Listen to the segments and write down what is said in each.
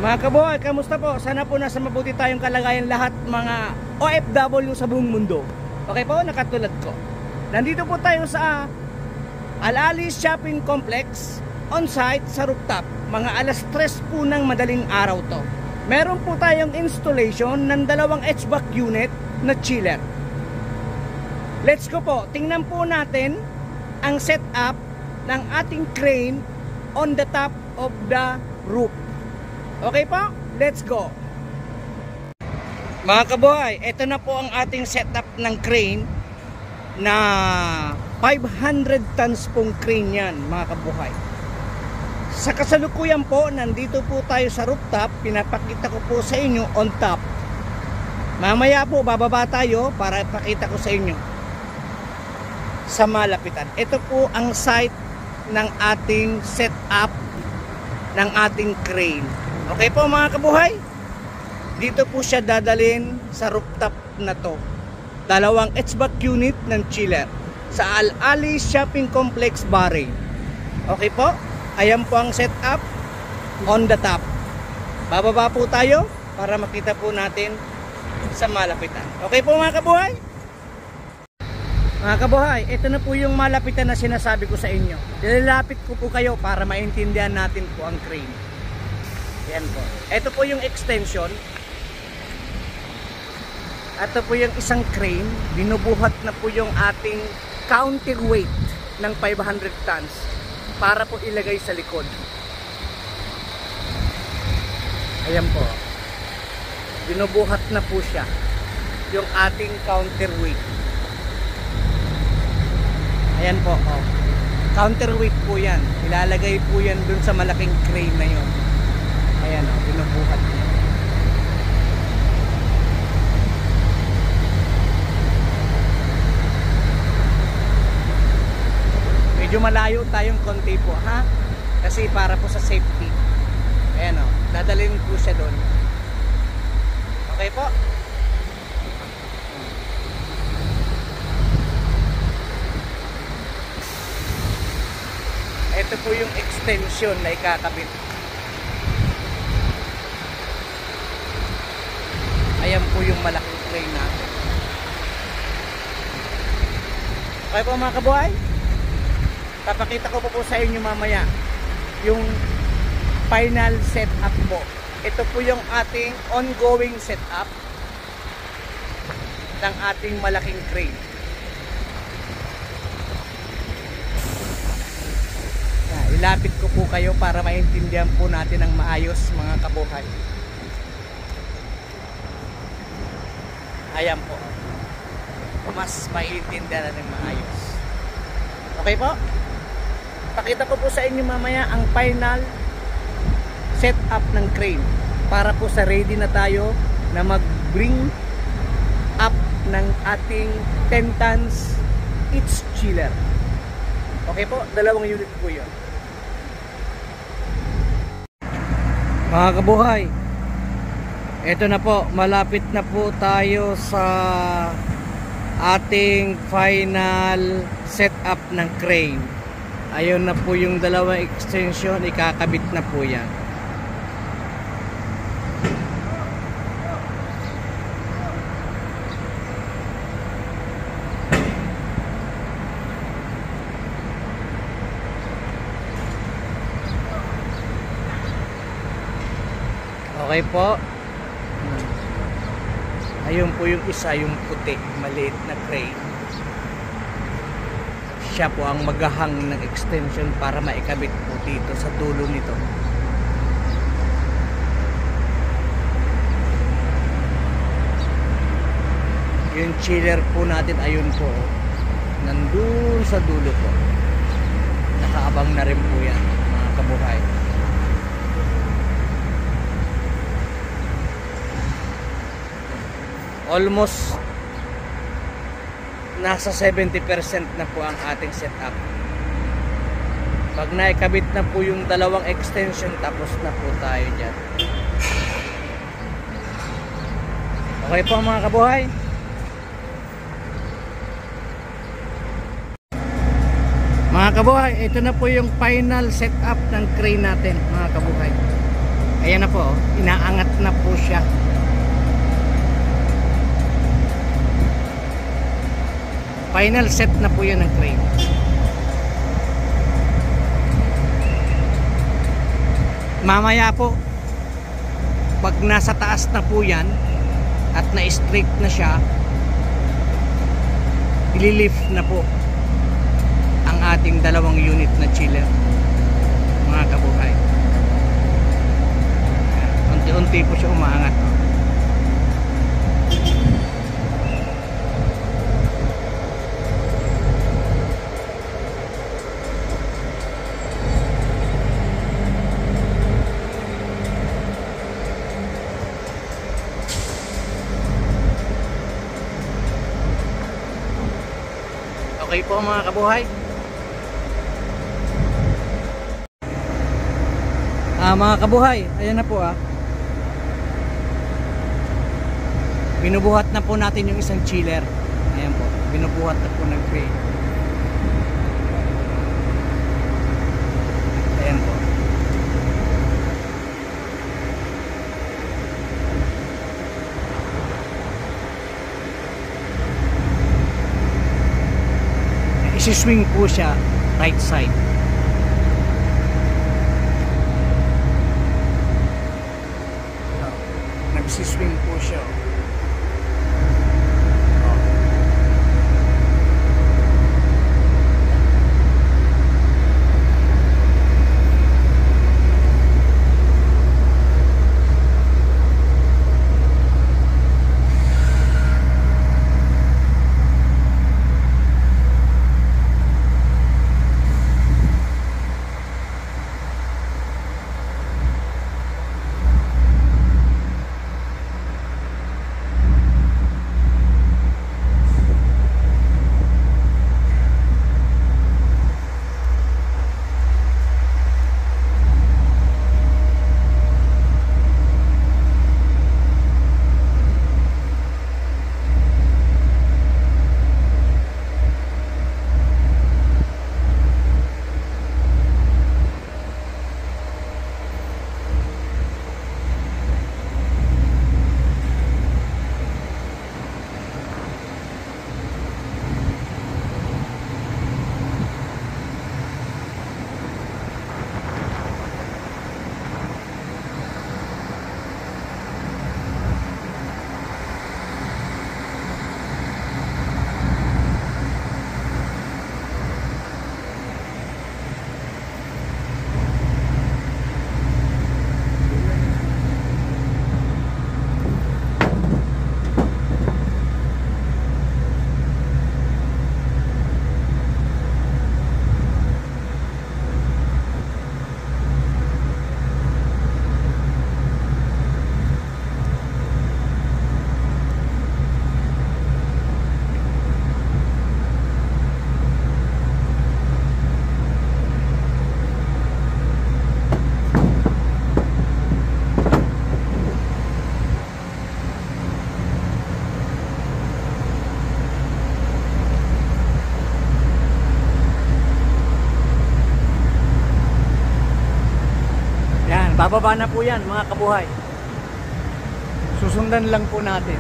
Mga kaboy, kamusta po? Sana po nasa mabuti tayong kalagayan lahat mga OFW sa buong mundo. Okay po, nakatulad ko. Nandito po tayo sa Al-Alis Shopping Complex on site sa rooftop. Mga alas 3 po ng madaling araw to. Meron po tayong installation ng dalawang HVAC unit na chiller. Let's go po. Tingnan po natin ang setup ng ating crane on the top of the roof. Okay po? Let's go. Mga kaboy, ito na po ang ating setup ng crane na 500 tons pong crane yan, mga kabuhay. Sa kasalukuyan po, nandito po tayo sa rooftop. Pinapakita ko po sa inyo on top. Mamaya po, bababa tayo para ipakita ko sa inyo sa malapitan. Ito po ang site ng ating setup ng ating crane. Okay po mga kabuhay, dito po siya dadalhin sa rooftop na to. Dalawang HVAC unit ng chiller sa Al-Alis Shopping Complex, Bahrain. Okay po, ayan po ang setup on the top. Bababa po tayo para makita po natin sa malapitan. Okay po mga kabuhay? Mga kabuhay, ito na po yung malapitan na sinasabi ko sa inyo. Nilalapit ko po kayo para maintindihan natin po ang crane. Yan po. Ito po yung extension. Ito po yung isang crane. Binubuhat na po yung ating counterweight ng 500 tons para po ilagay sa likod. Ayan po. Binubuhat na po siya yung ating counterweight. Ayan po. Oh. Counterweight po yan. Ilalagay po yan dun sa malaking crane na yun. Ayan o, binubuhat niya. Medyo malayo tayong konti po, ha? Kasi para po sa safety. Ayan o, dadalhin po siya doon. Okay po? Ito po yung extension na ikakabit. Ayan po yung malaking crane natin. Okay po mga kabuhay, papakita ko po sa inyo mamaya yung final setup po. Ito po yung ating ongoing setup ng ating malaking crane. Ilapit ko po kayo para maintindihan po natin ng maayos mga kabuhay. Ayan po. Mas maintindihan ng maayos. Okay po? Pakita ko po sa inyo mamaya ang final setup ng crane para po sa ready na tayo na mag-bring up ng ating 10 tons each chiller. Okay po? Dalawang unit po yun. Mga kabuhay, ito na po, malapit na po tayo sa ating final setup ng crane. Ayun na po yung dalawang extension, ikakabit na po yan. Okay po. Ayun po yung isa, yung puti, maliit na crane. Siya po ang maghahang ng extension para maikabit po dito sa dulo nito. Yung chiller po natin, ayun po, nandun sa dulo po. Nakaabang na rin po yan mga kabuhay. Almost nasa 70% na po ang ating setup. Pag naikabit na po yung dalawang extension, tapos na po tayo dyan. Okay po mga kabuhay. Mga kabuhay, ito na po yung final setup ng crane natin mga kabuhay. Ayan na po, inaangat na po siya. Final set na po yun ng crane. Mamaya po, pag nasa taas na po yan at na-straight na siya, ililift na po ang ating 2 unit na chiller, mga kabuhay. Unti-unti po siya umaangat. Okay po mga kabuhay. Mga kabuhay, ayan na po binubuhat na po natin yung isang chiller. Ayan po, binubuhat na po ng crane. Ayan po. Isi-swing po siya right side. Nagsiswing po siya. Bababa na po yan mga kabuhay. Susundan lang po natin.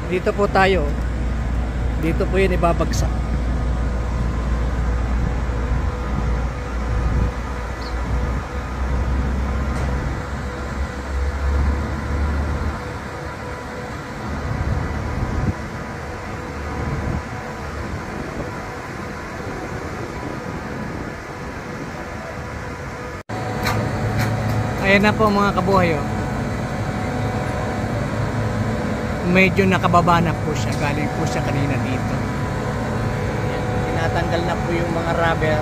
Dito po tayo. Dito po yun ibabagsak. Ayan na po mga kabuhay. Medyo nakababa na po siya. Galing po siya kanina dito. Tinatanggal na po yung mga rubber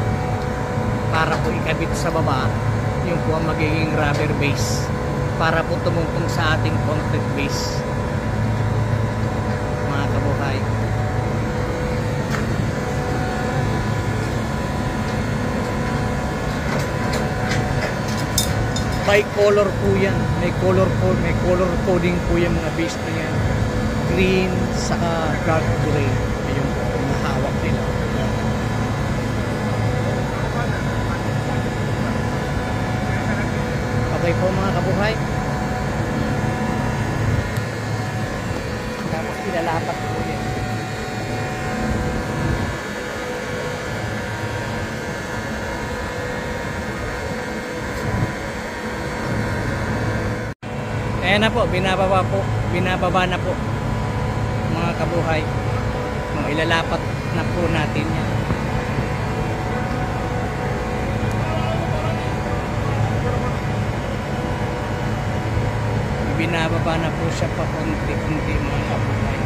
para po ikabit sa baba. Yung po ang magiging rubber base para po tumungtong sa ating concrete base, mga kabuhay. May color po yan. May color coding po yung mga base na yan. Green, saka dark gray. Ayun po, yung hawak nila. Okay po mga kabuhay. Tapos ilalapat po yan. Ayan na po, binababa na po mga kabuhay. Ilalapat na po natin yan. Binababa na po siya pa konti-konti mga kabuhay.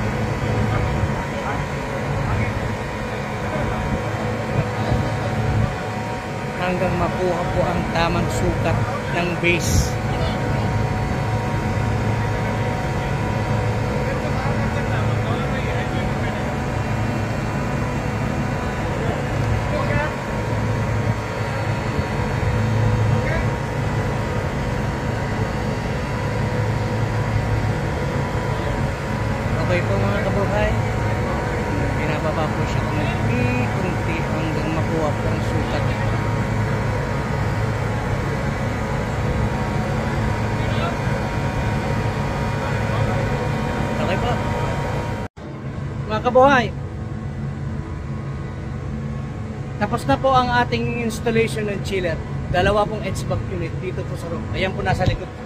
Hanggang makuha po ang tamang sukat ng base. Okay po mga kabuhay, binababa po siya kunti-kunti hanggang makuha po ang sukat. Okay po mga kabuhay, tapos na po ang ating installation ng chiller. Dalawa pong HVAC unit dito po sa room. Ayan po nasa likod po.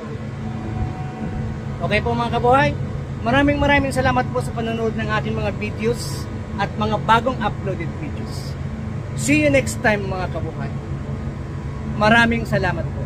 Okay po mga kabuhay, maraming salamat po sa panonood ng ating mga videos at mga bagong uploaded videos. See you next time mga kabuhay. Maraming salamat po.